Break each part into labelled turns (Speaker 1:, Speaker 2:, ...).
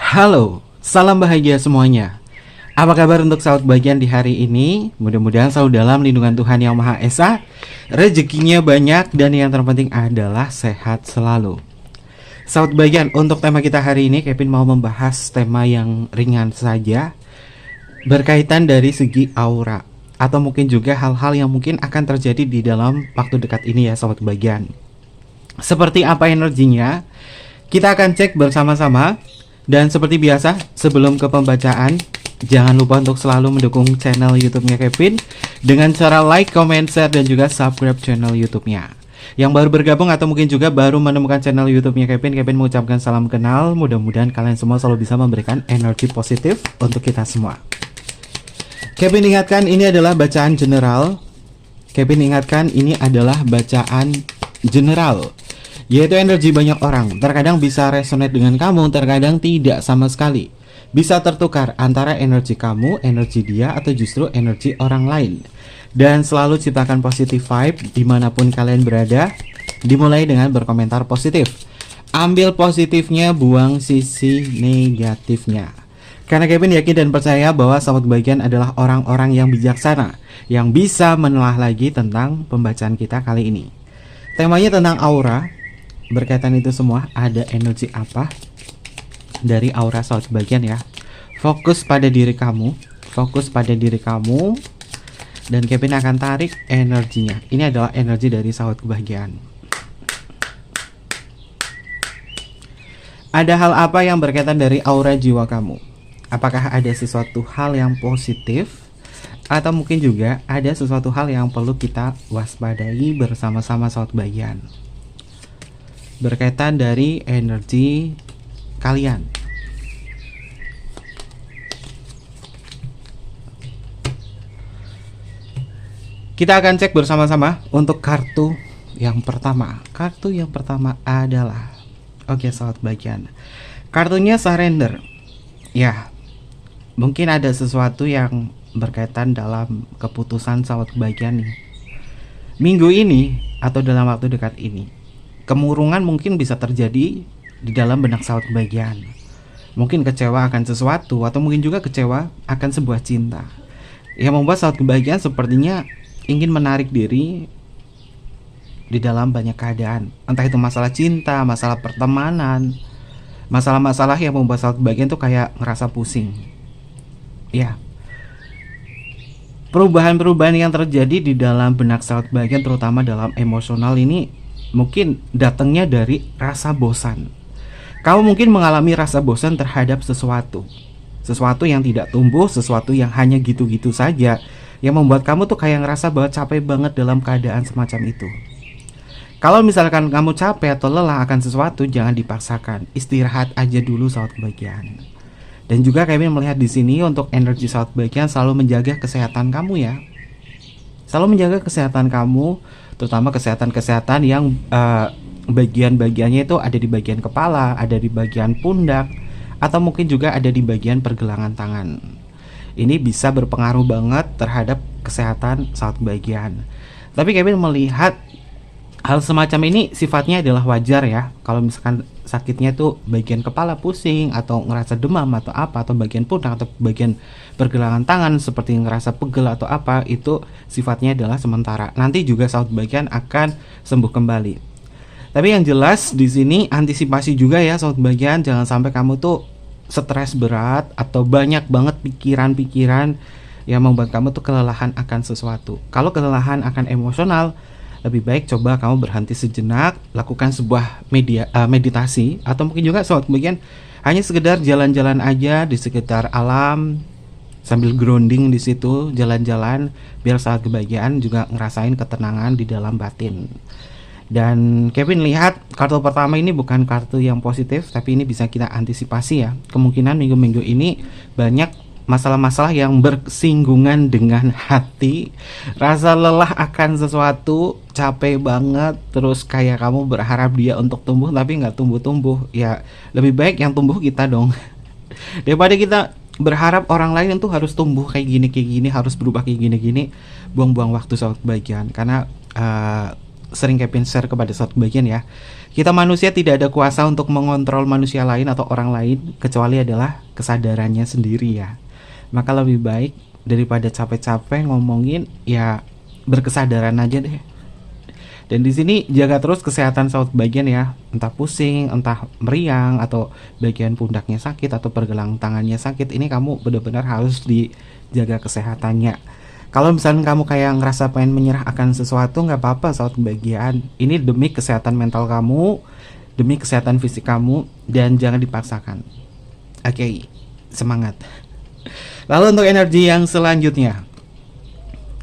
Speaker 1: Halo, salam bahagia semuanya. Apa kabar untuk sahabat bagian di hari ini? Mudah-mudahan selalu dalam lindungan Tuhan Yang Maha Esa, rezekinya banyak, dan yang terpenting adalah sehat selalu. Sahabat bagian, untuk tema kita hari ini, Kevin mau membahas tema yang ringan saja, berkaitan dari segi aura, atau mungkin juga hal-hal yang mungkin akan terjadi di dalam waktu dekat ini ya sahabat bagian. Seperti apa energinya? Kita akan cek bersama-sama. Dan seperti biasa, sebelum ke pembacaan, jangan lupa untuk selalu mendukung channel YouTube-nya Kevin dengan cara like, comment, share, dan juga subscribe channel YouTube-nya. Yang baru bergabung atau mungkin juga baru menemukan channel YouTube-nya Kevin mengucapkan salam kenal. Mudah-mudahan kalian semua selalu bisa memberikan energi positif untuk kita semua. Kevin ingatkan ini adalah bacaan general. Kevin ingatkan ini adalah bacaan general, yaitu energi banyak orang. Terkadang bisa resonate dengan kamu, terkadang tidak sama sekali. Bisa tertukar antara energi kamu, energi dia, atau justru energi orang lain. Dan selalu ciptakan positive vibe dimanapun kalian berada. Dimulai dengan berkomentar positif. Ambil positifnya, buang sisi negatifnya. Karena Kevin yakin dan percaya bahwa sahabat bagian adalah orang-orang yang bijaksana, yang bisa menelaah lagi tentang pembacaan kita kali ini. Temanya tentang aura. Berkaitan itu semua, ada energi apa dari aura sahabat bagian ya. Fokus pada diri kamu, dan Kevin akan tarik energinya. Ini adalah energi dari sahabat kebahagiaan. Ada hal apa yang berkaitan dari aura jiwa kamu? Apakah ada sesuatu hal yang positif, atau mungkin juga ada sesuatu hal yang perlu kita waspadai bersama-sama sahabat bagian? Berkaitan dari energi kalian. Kita akan cek bersama-sama untuk kartu yang pertama. Kartu yang pertama adalah, oke sahabat bagian, kartunya surrender. Ya, mungkin ada sesuatu yang berkaitan dalam keputusan sahabat bagian nih. Minggu ini atau dalam waktu dekat ini, kemurungan mungkin bisa terjadi di dalam benak sahabat kebahagiaan. Mungkin kecewa akan sesuatu, atau mungkin juga kecewa akan sebuah cinta yang membuat sahabat kebahagiaan sepertinya ingin menarik diri di dalam banyak keadaan. Entah itu masalah cinta, masalah pertemanan, masalah-masalah yang membuat sahabat kebahagiaan tuh kayak ngerasa pusing. Ya, perubahan-perubahan yang terjadi di dalam benak sahabat kebahagiaan, terutama dalam emosional ini, mungkin datangnya dari rasa bosan. Kamu mungkin mengalami rasa bosan terhadap sesuatu yang tidak tumbuh, sesuatu yang hanya gitu-gitu saja, yang membuat kamu tuh kayak ngerasa bahwa capek banget dalam keadaan semacam itu. Kalau misalkan kamu capek atau lelah akan sesuatu, jangan dipaksakan, istirahat aja dulu sahabat kebahagiaan. Dan juga kami melihat di sini untuk energi sahabat kebahagiaan, selalu menjaga kesehatan kamu ya. Selalu menjaga kesehatan kamu, terutama kesehatan yang bagian-bagiannya itu ada di bagian kepala, ada di bagian pundak, atau mungkin juga ada di bagian pergelangan tangan. Ini bisa berpengaruh banget terhadap kesehatan saat bagian. Tapi Kevin melihat hal semacam ini sifatnya adalah wajar ya. Kalau misalkan sakitnya tuh bagian kepala pusing, atau ngerasa demam atau apa, atau bagian pundak atau bagian pergelangan tangan seperti ngerasa pegel atau apa, itu sifatnya adalah sementara. Nanti juga saat bagian akan sembuh kembali. Tapi yang jelas di sini antisipasi juga ya saat bagian, jangan sampai kamu tuh stres berat atau banyak banget pikiran-pikiran yang membuat kamu tuh kelelahan akan sesuatu. Kalau kelelahan akan emosional, lebih baik coba kamu berhenti sejenak, lakukan sebuah meditasi, atau mungkin juga saat bagian hanya sekedar jalan-jalan aja di sekitar alam sambil grounding di situ, jalan-jalan biar saat kebahagiaan juga ngerasain ketenangan di dalam batin. Dan Kevin lihat kartu pertama ini bukan kartu yang positif, tapi ini bisa kita antisipasi ya. Kemungkinan minggu-minggu ini banyak masalah-masalah yang bersinggungan dengan hati, rasa lelah akan sesuatu, capek banget, terus kayak kamu berharap dia untuk tumbuh tapi nggak tumbuh-tumbuh. Ya lebih baik yang tumbuh kita dong, daripada kita berharap orang lain itu harus tumbuh kayak gini, harus berubah kayak gini. Buang-buang waktu saat kebahagiaan. Karena sering Kevin share kepada sahabat kebagian ya. Kita manusia tidak ada kuasa untuk mengontrol manusia lain atau orang lain kecuali adalah kesadarannya sendiri ya. Maka lebih baik daripada capek-capek ngomongin ya berkesadaran aja deh. Dan di sini jaga terus kesehatan sahabat bagian ya, entah pusing, entah meriang, atau bagian pundaknya sakit atau pergelangan tangannya sakit. Ini kamu benar-benar harus dijaga kesehatannya. Kalau misalnya kamu kayak ngerasa pengen menyerah akan sesuatu, nggak apa-apa sahabat bagian. Ini demi kesehatan mental kamu, demi kesehatan fisik kamu, dan jangan dipaksakan. Oke, semangat. Lalu untuk energi yang selanjutnya.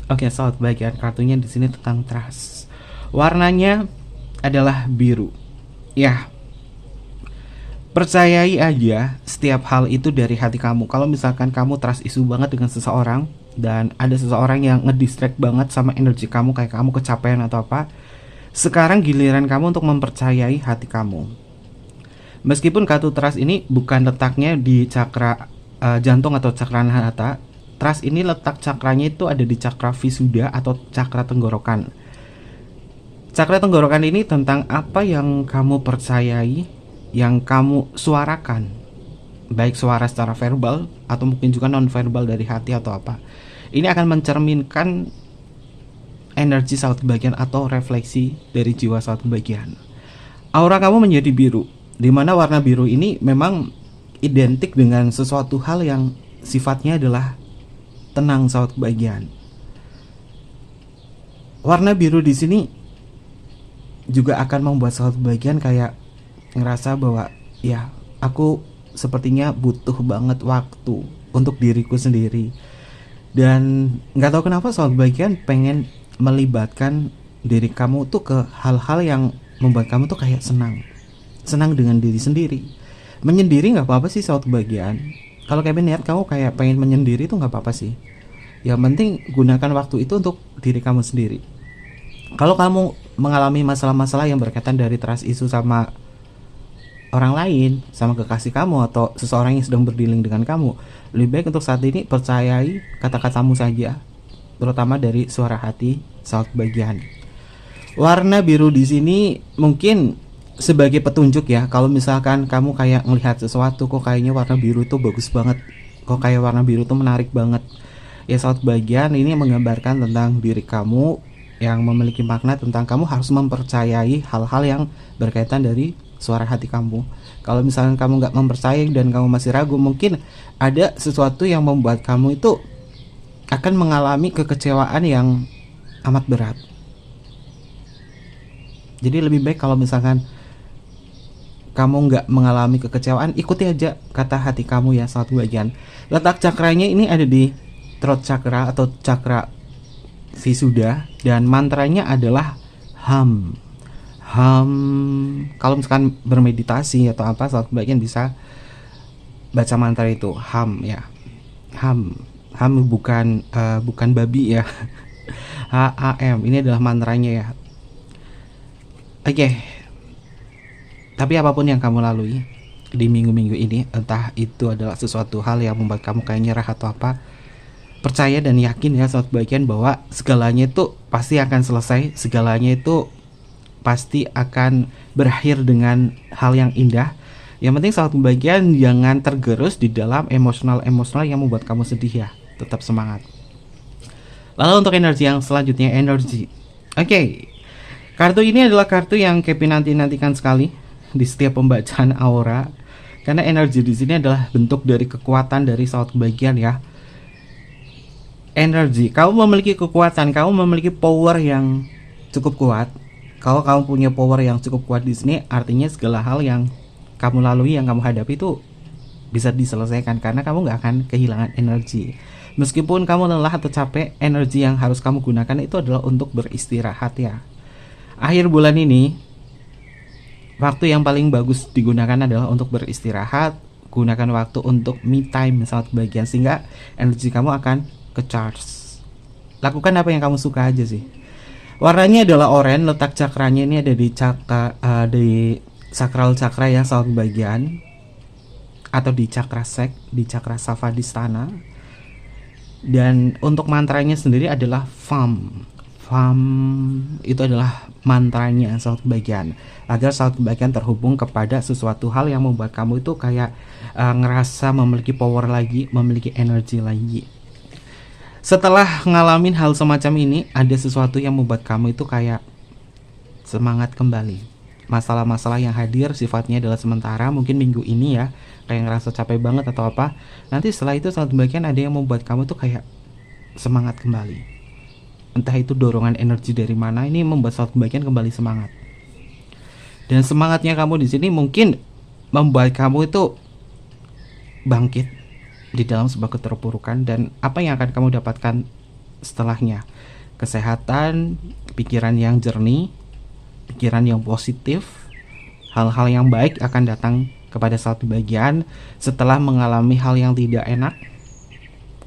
Speaker 1: Oke, sahabat bagian, kartunya di sini tentang trust. Warnanya adalah biru. Ya, percayai aja setiap hal itu dari hati kamu. Kalau misalkan kamu trust issue banget dengan seseorang dan ada seseorang yang ngedistract banget sama energi kamu, kayak kamu kecapean atau apa, sekarang giliran kamu untuk mempercayai hati kamu. Meskipun kartu trust ini bukan letaknya di cakra jantung atau cakra nahata, trust ini letak cakranya itu ada di cakra visuda atau cakra tenggorokan. Cakra tenggorokan ini tentang apa yang kamu percayai, yang kamu suarakan, baik suara secara verbal atau mungkin juga non verbal dari hati atau apa. Ini akan mencerminkan energi sahabat kebagian atau refleksi dari jiwa sahabat kebagian. Aura kamu menjadi biru, dimana warna biru ini memang identik dengan sesuatu hal yang sifatnya adalah tenang sahabat kebagian. Warna biru di sini juga akan membuat sahabat bagian kayak ngerasa bahwa ya aku sepertinya butuh banget waktu untuk diriku sendiri. Dan nggak tahu kenapa sahabat bagian pengen melibatkan diri kamu tuh ke hal-hal yang membuat kamu tuh kayak senang dengan diri sendiri. Menyendiri nggak apa-apa sih sahabat bagian. Kalau Kevin lihat kamu kayak pengen menyendiri tuh nggak apa-apa sih. Yang penting gunakan waktu itu untuk diri kamu sendiri. Kalau kamu mengalami masalah-masalah yang berkaitan dari trust issue sama orang lain, sama kekasih kamu atau seseorang yang sedang berdealing dengan kamu, lebih baik untuk saat ini percayai kata-katamu saja, terutama dari suara hati sahabat bagian. Warna biru di sini mungkin sebagai petunjuk ya. Kalau misalkan kamu kayak melihat sesuatu, kok kayaknya warna biru tuh bagus banget, kok kayak warna biru tuh menarik banget, ya sahabat bagian, ini menggambarkan tentang diri kamu yang memiliki makna tentang kamu harus mempercayai hal-hal yang berkaitan dari suara hati kamu. Kalau misalnya kamu nggak mempercayai dan kamu masih ragu, mungkin ada sesuatu yang membuat kamu itu akan mengalami kekecewaan yang amat berat. Jadi lebih baik kalau misalkan kamu nggak mengalami kekecewaan, ikuti aja kata hati kamu ya sahabat bagian. Letak cakranya ini ada di throat chakra atau cakra visuda, dan mantranya adalah ham. Kalau misalkan bermeditasi atau apa, sahabat bagian bisa baca mantra itu ham ya. Ham bukan babi ya. HAM ini adalah mantranya ya. Oke. Tapi apapun yang kamu lalui di minggu-minggu ini, entah itu adalah sesuatu hal yang membuat kamu kayak nyerah atau apa, percaya dan yakin ya sahabat bagian bahwa segalanya itu pasti akan selesai, segalanya itu pasti akan berakhir dengan hal yang indah. Yang penting sahabat bagian jangan tergerus di dalam emosional yang membuat kamu sedih ya. Tetap semangat. Lalu untuk energi yang selanjutnya, energi. Oke. Kartu ini adalah kartu yang Kevin nantikan sekali di setiap pembacaan aura, karena energi di sini adalah bentuk dari kekuatan dari sahabat bagian ya. Energi, kamu memiliki kekuatan, kamu memiliki power yang cukup kuat. Kalau kamu punya power yang cukup kuat di sini, artinya segala hal yang kamu lalui, yang kamu hadapi itu bisa diselesaikan karena kamu nggak akan kehilangan energi. Meskipun kamu lelah atau capek, energi yang harus kamu gunakan itu adalah untuk beristirahat ya. Akhir bulan ini, waktu yang paling bagus digunakan adalah untuk beristirahat. Gunakan waktu untuk me time saat bagian, sehingga energi kamu akan ke charge. Lakukan apa yang kamu suka aja sih. Warnanya adalah oranye, letak cakranya ini ada di di sakral chakra ya saat bagian, atau di cakra sek, di cakra savadistana. Dan untuk mantranya sendiri adalah Fam itu adalah mantranya sahabat kebahagiaan, agar sahabat kebahagiaan terhubung kepada sesuatu hal yang membuat kamu itu kayak ngerasa memiliki power lagi, memiliki energi lagi. Setelah ngalamin hal semacam ini, ada sesuatu yang membuat kamu itu kayak semangat kembali. Masalah-masalah yang hadir sifatnya adalah sementara, mungkin minggu ini ya kayak ngerasa capek banget atau apa. Nanti setelah itu sahabat kebahagiaan ada yang membuat kamu tuh kayak semangat kembali. Entah itu dorongan energi dari mana, ini membuat sahabat kebahagiaan kembali semangat. Dan semangatnya kamu di sini mungkin membuat kamu itu bangkit di dalam sebuah keterpurukan, dan apa yang akan kamu dapatkan setelahnya? Kesehatan, pikiran yang jernih, pikiran yang positif, hal-hal yang baik akan datang kepada sahabat kebahagiaan setelah mengalami hal yang tidak enak,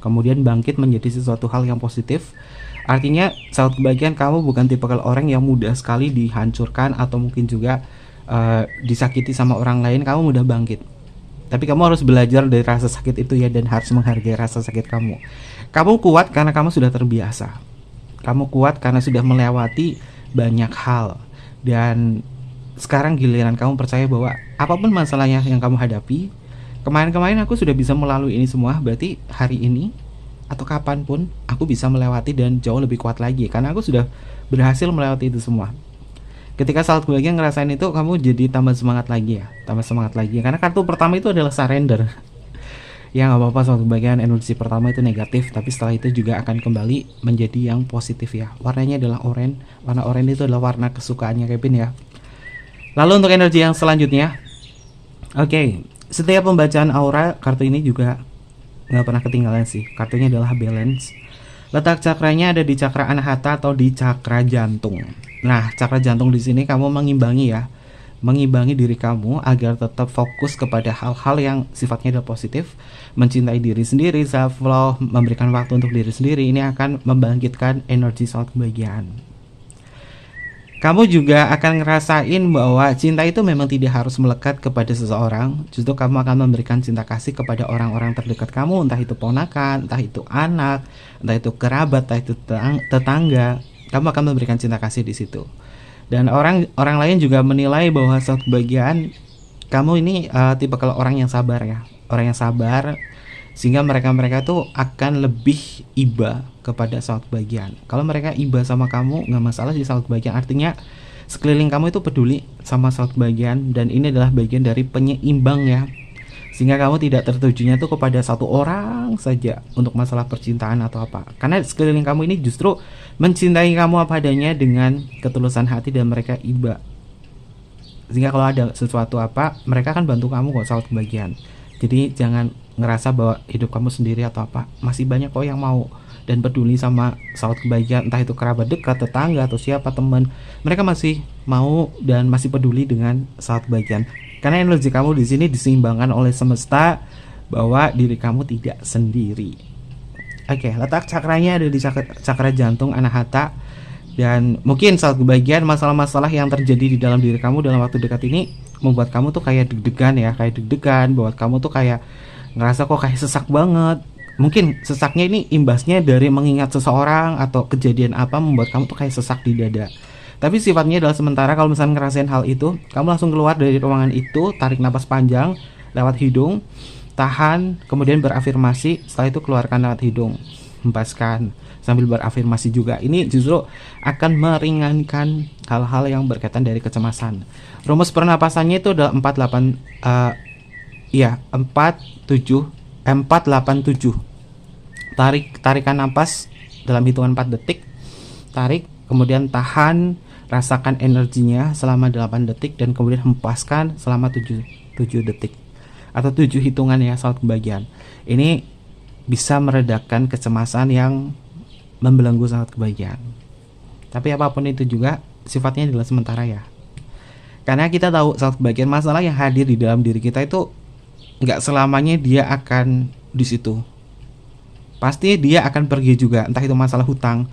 Speaker 1: kemudian bangkit menjadi sesuatu hal yang positif. Artinya sahabat kebahagiaan, kamu bukan tipe orang yang mudah sekali dihancurkan atau mungkin juga disakiti sama orang lain. Kamu mudah bangkit, tapi kamu harus belajar dari rasa sakit itu ya, dan harus menghargai rasa sakit kamu. Kamu kuat karena kamu sudah terbiasa. Kamu kuat karena sudah melewati banyak hal. Dan sekarang giliran kamu percaya bahwa apapun masalahnya yang kamu hadapi, kemarin-kemarin aku sudah bisa melalui ini semua, berarti hari ini atau kapanpun aku bisa melewati dan jauh lebih kuat lagi, karena aku sudah berhasil melewati itu semua. Ketika sahabat kebahagiaan ngerasain itu, kamu jadi tambah semangat lagi ya, tambah semangat lagi. Karena kartu pertama itu adalah surrender. Ya nggak apa-apa, sahabat kebahagiaan energi pertama itu negatif, tapi setelah itu juga akan kembali menjadi yang positif ya. Warnanya adalah oranye. Warna oranye itu adalah warna kesukaannya Kevin ya. Lalu untuk energi yang selanjutnya, oke, setiap pembacaan aura, kartu ini juga nggak pernah ketinggalan sih. Kartunya adalah balance. Letak cakranya ada di cakra anahata atau di cakra jantung. Nah, cakra jantung di sini kamu mengimbangi ya, mengimbangi diri kamu agar tetap fokus kepada hal-hal yang sifatnya adalah positif, mencintai diri sendiri, self love, memberikan waktu untuk diri sendiri. Ini akan membangkitkan energi sahabat kebahagiaan. Kamu juga akan ngerasain bahwa cinta itu memang tidak harus melekat kepada seseorang. Justru kamu akan memberikan cinta kasih kepada orang-orang terdekat kamu, entah itu ponakan, entah itu anak, entah itu kerabat, entah itu tetangga. Kamu akan memberikan cinta kasih di situ. Dan orang lain juga menilai bahwa sahabat kebahagiaan, kamu ini tipe kalau orang yang sabar ya, orang yang sabar, sehingga mereka tuh akan lebih iba kepada sahabat kebahagiaan. Kalau mereka iba sama kamu, nggak masalah sih sahabat kebahagiaan. Artinya sekeliling kamu itu peduli sama sahabat kebahagiaan, dan ini adalah bagian dari penyeimbang ya, sehingga kamu tidak tertujunya tuh kepada satu orang saja untuk masalah percintaan atau apa. Karena sekeliling kamu ini justru mencintai kamu apa adanya dengan ketulusan hati, dan mereka iba, sehingga kalau ada sesuatu apa, mereka akan bantu kamu kok sahabat kebahagiaan. Jadi jangan ngerasa bahwa hidup kamu sendiri atau apa. Masih banyak kok yang mau dan peduli sama sahabat kebahagiaan, entah itu kerabat dekat, tetangga, atau siapa, teman. Mereka masih mau dan masih peduli dengan sahabat kebahagiaan. Karena energi kamu di sini diseimbangkan oleh semesta bahwa diri kamu tidak sendiri. Oke, letak cakranya ada di cakra jantung anahata. Dan mungkin sahabat kebahagiaan, masalah-masalah yang terjadi di dalam diri kamu dalam waktu dekat ini membuat kamu tuh kayak deg-degan ya, kayak deg-degan, buat kamu tuh kayak ngerasa kok kayak sesak banget. Mungkin sesaknya ini imbasnya dari mengingat seseorang atau kejadian apa membuat kamu tuh kayak sesak di dada. Tapi sifatnya adalah sementara. Kalau misalnya ngerasain hal itu, kamu langsung keluar dari ruangan itu, tarik napas panjang lewat hidung, tahan, kemudian berafirmasi. Setelah itu keluarkan lewat hidung, hempaskan sambil berafirmasi juga. Ini justru akan meringankan hal-hal yang berkaitan dari kecemasan. Rumus pernapasannya itu adalah 487. Tarikan napas dalam hitungan 4 detik. Tarik, kemudian tahan, rasakan energinya selama 8 detik, dan kemudian hempaskan selama 7 detik atau 7 hitungan ya sahabat kebahagiaan. Ini bisa meredakan kecemasan yang membelenggu sahabat kebahagiaan. Tapi apapun itu juga sifatnya adalah sementara ya. Karena kita tahu sahabat kebahagiaan, masalah yang hadir di dalam diri kita itu nggak selamanya dia akan di situ. Pasti dia akan pergi juga. Entah itu masalah hutang.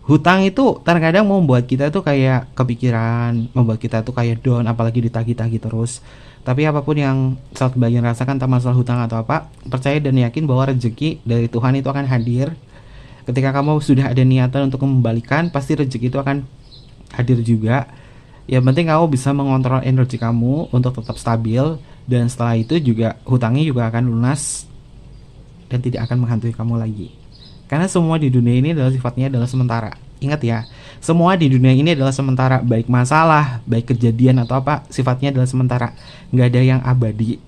Speaker 1: Hutang itu terkadang membuat kita tuh kayak kepikiran, membuat kita tuh kayak down, apalagi ditagih-tagih terus. Tapi apapun yang sahabat kebahagiaan rasakan, entah masalah hutang atau apa, percaya dan yakin bahwa rezeki dari Tuhan itu akan hadir. Ketika kamu sudah ada niatan untuk mengembalikan, pasti rezeki itu akan hadir juga. Yang penting kamu bisa mengontrol energi kamu untuk tetap stabil, dan setelah itu juga hutangnya juga akan lunas dan tidak akan menghantui kamu lagi. Karena semua di dunia ini adalah sifatnya adalah sementara. Ingat ya, semua di dunia ini adalah sementara, baik masalah, baik kejadian atau apa, sifatnya adalah sementara. Nggak ada yang abadi.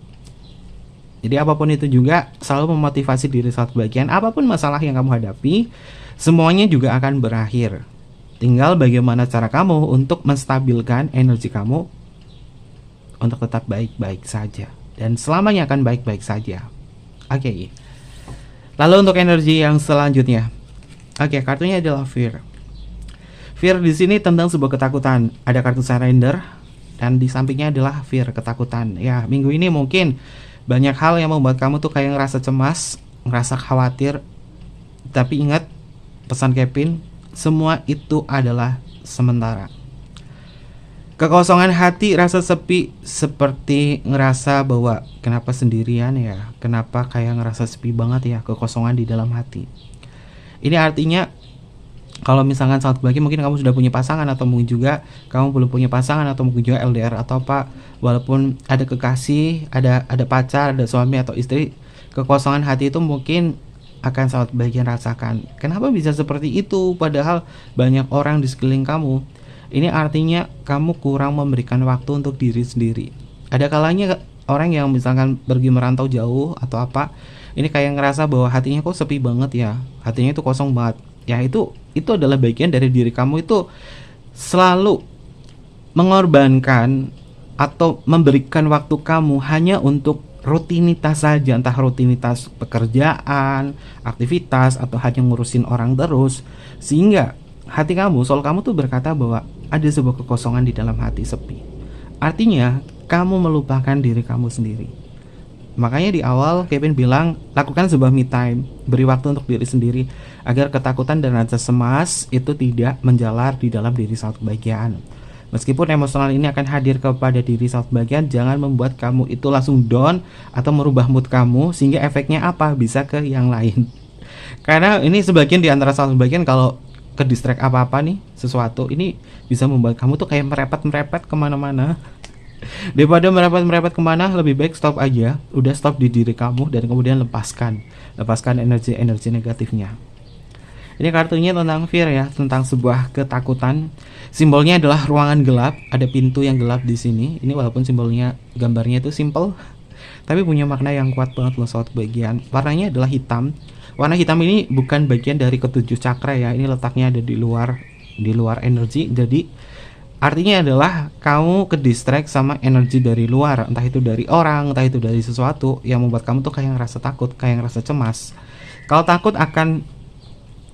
Speaker 1: Jadi apapun itu juga selalu memotivasi diri saat bagian, apapun masalah yang kamu hadapi, semuanya juga akan berakhir. Tinggal bagaimana cara kamu untuk menstabilkan energi kamu untuk tetap baik-baik saja. Dan selamanya akan baik-baik saja. Oke. Lalu untuk energi yang selanjutnya. Oke, kartunya adalah Fear. Fear di sini tentang sebuah ketakutan. Ada kartu Surrender dan di sampingnya adalah Fear, ketakutan. Ya, minggu ini mungkin banyak hal yang membuat kamu tuh kayak ngerasa cemas, ngerasa khawatir. Tapi ingat pesan Kevin, semua itu adalah sementara. Kekosongan hati, rasa sepi, seperti ngerasa bahwa kenapa sendirian ya, kenapa kayak ngerasa sepi banget ya, kekosongan di dalam hati. Ini artinya kalau misalkan saat bagi mungkin kamu sudah punya pasangan, atau mungkin juga kamu belum punya pasangan, atau mungkin juga LDR atau apa, walaupun ada kekasih, ada pacar, ada suami atau istri, kekosongan hati itu mungkin akan saat bagian rasakan. Kenapa bisa seperti itu padahal banyak orang di sekeliling kamu? Ini artinya kamu kurang memberikan waktu untuk diri sendiri. Ada kalanya orang yang misalkan pergi merantau jauh atau apa, ini kayak ngerasa bahwa hatinya kok sepi banget ya, hatinya itu kosong banget. Ya itu adalah bagian dari diri kamu itu selalu mengorbankan atau memberikan waktu kamu hanya untuk rutinitas saja, entah rutinitas pekerjaan, aktivitas, atau hanya ngurusin orang terus, sehingga hati kamu, soul kamu tuh berkata bahwa ada sebuah kekosongan di dalam hati, sepi. Artinya kamu melupakan diri kamu sendiri. Makanya di awal Kevin bilang, lakukan sebuah me time, beri waktu untuk diri sendiri agar ketakutan dan rasa cemas itu tidak menjalar di dalam diri saat kebahagiaan. Meskipun emosional ini akan hadir kepada diri saat bagian, jangan membuat kamu itu langsung down atau merubah mood kamu sehingga efeknya apa bisa ke yang lain. Karena ini sebagian di antara saat bagian kalau ke distract apa-apa nih, sesuatu ini bisa membuat kamu tuh kayak merepet kemana-mana. Daripada merepet kemana, lebih baik stop aja. Udah stop di diri kamu dan kemudian lepaskan energi negatifnya. Ini kartunya tentang fear ya, tentang sebuah ketakutan. Simbolnya adalah ruangan gelap, ada pintu yang gelap di sini. Ini walaupun simbolnya, gambarnya itu simple, tapi punya makna yang kuat banget loh soal bagian. Warnanya adalah hitam. Warna hitam ini bukan bagian dari ketujuh cakra ya. Ini letaknya ada di luar energi. Jadi artinya adalah kamu ke distract sama energi dari luar, entah itu dari orang, entah itu dari sesuatu yang membuat kamu tuh kayak ngerasa takut, kayak ngerasa cemas. Kalau takut akan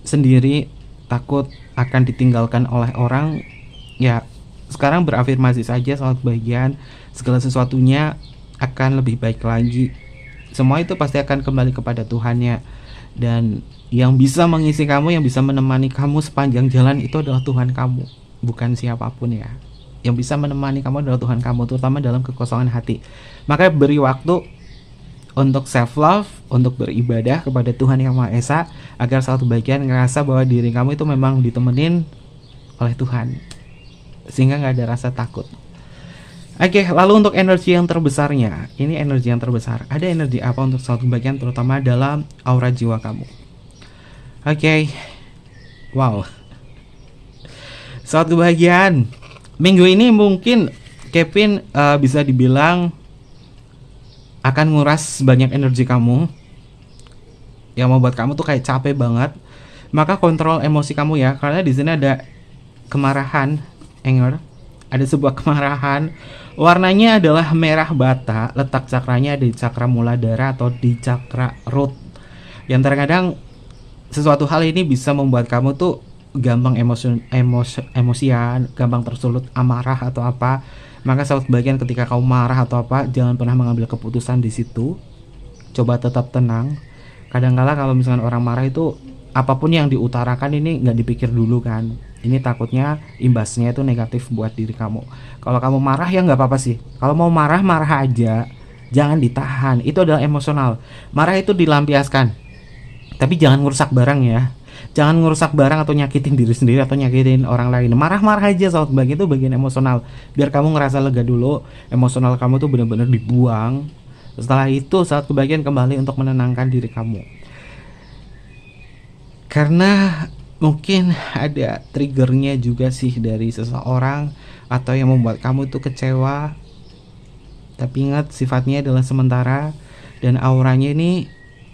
Speaker 1: sendiri, takut akan ditinggalkan oleh orang, ya sekarang berafirmasi saja soal kebahagiaan, segala sesuatunya akan lebih baik lagi. Semua itu pasti akan kembali kepada Tuhannya, dan yang bisa mengisi kamu, yang bisa menemani kamu sepanjang jalan itu adalah Tuhan kamu, bukan siapapun ya. Yang bisa menemani kamu adalah Tuhan kamu, terutama dalam kekosongan hati. Maka beri waktu untuk self love, untuk beribadah kepada Tuhan Yang Maha Esa, agar satu bagian ngerasa bahwa diri kamu itu memang ditemenin oleh Tuhan, sehingga nggak ada rasa takut. Oke, lalu untuk energi yang terbesarnya, ini energi yang terbesar. Ada energi apa untuk satu bagian, terutama dalam aura jiwa kamu? Oke, wow. Saat kebahagiaan minggu ini mungkin Kevin bisa dibilang akan nguras banyak energi kamu, yang membuat kamu tuh kayak capek banget. Maka kontrol emosi kamu ya, karena di sini ada kemarahan, anger. Ada sebuah kemarahan, warnanya adalah merah bata, letak cakranya di cakra muladhara atau di cakra root. Yang terkadang sesuatu hal ini bisa membuat kamu tuh gampang emosian, gampang tersulut amarah atau apa. Maka saat bagian ketika kamu marah atau apa, jangan pernah mengambil keputusan di situ. Coba tetap tenang. Kadang-kala kalau misalkan orang marah itu, apapun yang diutarakan ini nggak dipikir dulu kan. Ini takutnya imbasnya itu negatif buat diri kamu. Kalau kamu marah ya nggak apa-apa sih. Kalau mau marah, marah aja, jangan ditahan. Itu adalah emosional. Marah itu dilampiaskan, tapi jangan ngerusak barang ya. Jangan ngerusak barang atau nyakitin diri sendiri atau nyakitin orang lain. Marah-marah aja sahabat kebahagiaan, itu bagian emosional. Biar kamu ngerasa lega dulu, emosional kamu tuh benar-benar dibuang. Setelah itu sahabat kebahagiaan kembali untuk menenangkan diri kamu. Karena mungkin ada triggernya juga sih dari seseorang atau yang membuat kamu tuh kecewa. Tapi ingat, sifatnya adalah sementara dan auranya ini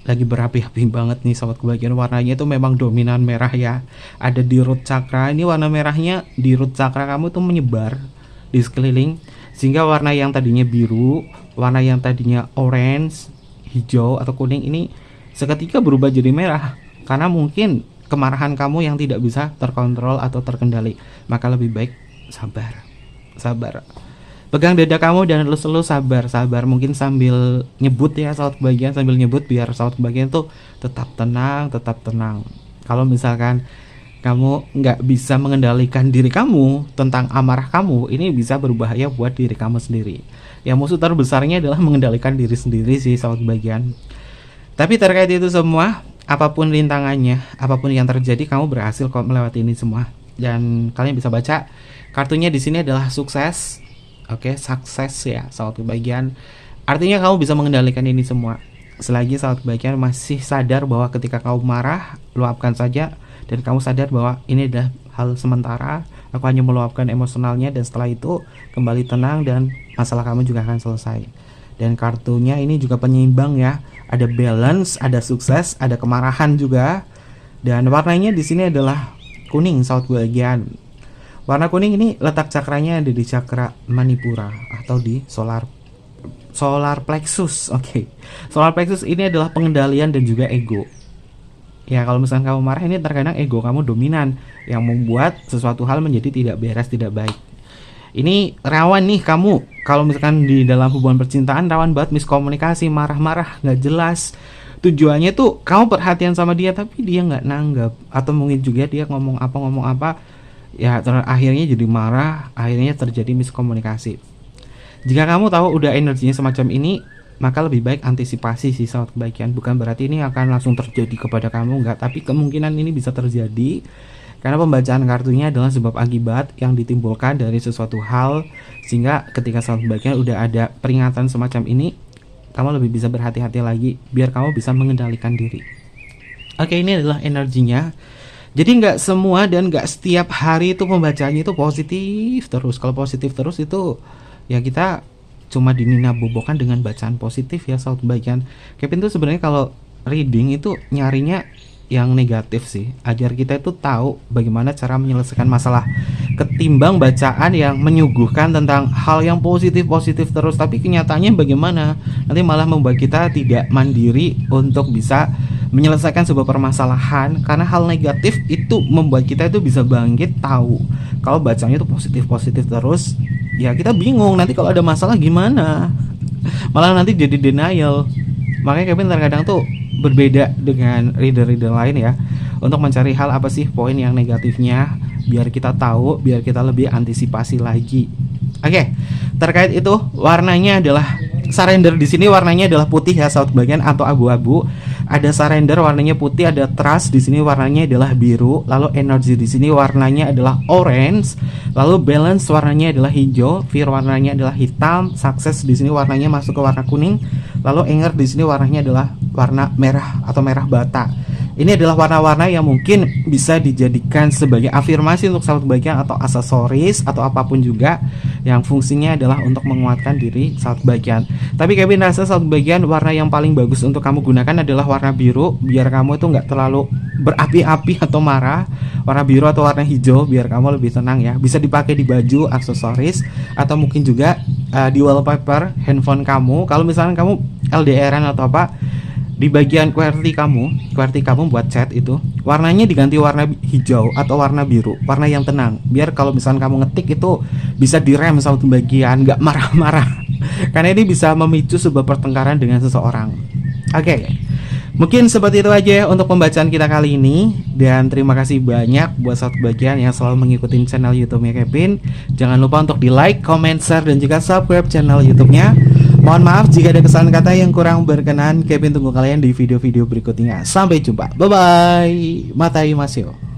Speaker 1: lagi berapi-api banget nih sobat kebahagiaan. Warnanya itu memang dominan merah ya. Ada di root chakra. Ini warna merahnya di root chakra kamu tuh menyebar di sekeliling, sehingga warna yang tadinya biru, warna yang tadinya orange, hijau atau kuning ini seketika berubah jadi merah. Karena mungkin kemarahan kamu yang tidak bisa terkontrol atau terkendali. Maka lebih baik sabar. Pegang dada kamu dan elus-elus, sabar. Mungkin sambil nyebut ya sahabat kebahagiaan, sambil nyebut biar sahabat kebahagiaan tuh tetap tenang. Kalau misalkan kamu nggak bisa mengendalikan diri kamu tentang amarah kamu, ini bisa berbahaya buat diri kamu sendiri. Yang musuh terbesarnya adalah mengendalikan diri sendiri sih sahabat kebahagiaan. Tapi terkait itu semua, apapun rintangannya, apapun yang terjadi, kamu berhasil kok melewati ini semua. Dan kalian bisa baca kartunya di sini adalah sukses. Oke, sukses ya sahabat kebahagiaan. Artinya kamu bisa mengendalikan ini semua. Selagi sahabat kebahagiaan masih sadar bahwa ketika kamu marah, luapkan saja. Dan kamu sadar bahwa ini adalah hal sementara. Aku hanya meluapkan emosionalnya dan setelah itu kembali tenang dan masalah kamu juga akan selesai. Dan kartunya ini juga penyeimbang ya. Ada balance, ada sukses, ada kemarahan juga. Dan warnanya di sini adalah kuning sahabat kebahagiaan. Warna kuning ini letak cakranya ada di cakra Manipura atau di solar plexus. Oke. Solar plexus ini adalah pengendalian dan juga ego. Ya, kalau misalkan kamu marah, ini terkadang ego kamu dominan yang membuat sesuatu hal menjadi tidak beres, tidak baik. Ini rawan nih kamu kalau misalkan di dalam hubungan percintaan, rawan banget miskomunikasi, marah-marah, nggak jelas. Tujuannya tuh kamu perhatian sama dia tapi dia nggak nanggap, atau mungkin juga dia ngomong apa ya akhirnya jadi marah, akhirnya terjadi miskomunikasi. Jika kamu tahu udah energinya semacam ini, maka lebih baik antisipasi sih sahabat kebahagiaan. Bukan berarti ini akan langsung terjadi kepada kamu, enggak, tapi kemungkinan ini bisa terjadi karena pembacaan kartunya adalah sebab akibat yang ditimbulkan dari sesuatu hal, sehingga ketika sahabat kebahagiaan udah ada peringatan semacam ini, kamu lebih bisa berhati-hati lagi biar kamu bisa mengendalikan diri. Oke, ini adalah energinya. Jadi nggak semua dan nggak setiap hari itu pembacaannya itu positif terus. Kalau positif terus itu ya kita cuma dinina bobokan dengan bacaan positif ya sahabat kebahagiaan. Kevin tuh sebenarnya kalau reading itu nyarinya yang negatif sih, agar kita itu tahu bagaimana cara menyelesaikan masalah, ketimbang bacaan yang menyuguhkan tentang hal yang positif terus, tapi kenyataannya bagaimana, nanti malah membuat kita tidak mandiri untuk bisa menyelesaikan sebuah permasalahan. Karena hal negatif itu membuat kita itu bisa bangkit tahu. Kalau bacanya itu positif terus, ya kita bingung nanti kalau ada masalah gimana, malah nanti jadi denial. Makanya Kevin terkadang tuh berbeda dengan reader-reader lain ya, untuk mencari hal apa sih poin yang negatifnya, biar kita tahu, biar kita lebih antisipasi lagi. Oke, terkait itu warnanya adalah surrender. Di sini warnanya adalah putih ya sahabat kebahagiaan, atau abu-abu. Ada surrender warnanya putih, ada trust di sini warnanya adalah biru, lalu energy di sini warnanya adalah orange, lalu balance warnanya adalah hijau, fear warnanya adalah hitam, success di sini warnanya masuk ke warna kuning, lalu anger di sini warnanya adalah warna merah atau merah bata. Ini adalah warna-warna yang mungkin bisa dijadikan sebagai afirmasi untuk sahabat kebahagiaan atau aksesoris atau apapun juga yang fungsinya adalah untuk menguatkan diri sahabat kebahagiaan. Tapi Kevin rasa sahabat kebahagiaan warna yang paling bagus untuk kamu gunakan adalah warna biru, biar kamu itu nggak terlalu berapi-api atau marah. Warna biru atau warna hijau biar kamu lebih tenang ya. Bisa dipakai di baju, aksesoris, atau mungkin juga di wallpaper handphone kamu. Kalau misalnya kamu LDRan atau apa, di bagian QWERTY kamu buat chat itu warnanya diganti warna hijau atau warna biru, warna yang tenang, biar kalau misalnya kamu ngetik itu bisa direm sama bagian, nggak marah-marah karena ini bisa memicu sebuah pertengkaran dengan seseorang. Oke, mungkin seperti itu aja untuk pembacaan kita kali ini, dan terima kasih banyak buat sahabat kebahagiaan yang selalu mengikuti channel YouTube-nya Kevin. Jangan lupa untuk di like, comment, share, dan juga subscribe channel YouTube-nya Mohon maaf jika ada kesalahan kata yang kurang berkenan. Kevin tunggu kalian di video-video berikutnya. Sampai jumpa. Bye bye. Matai Masio.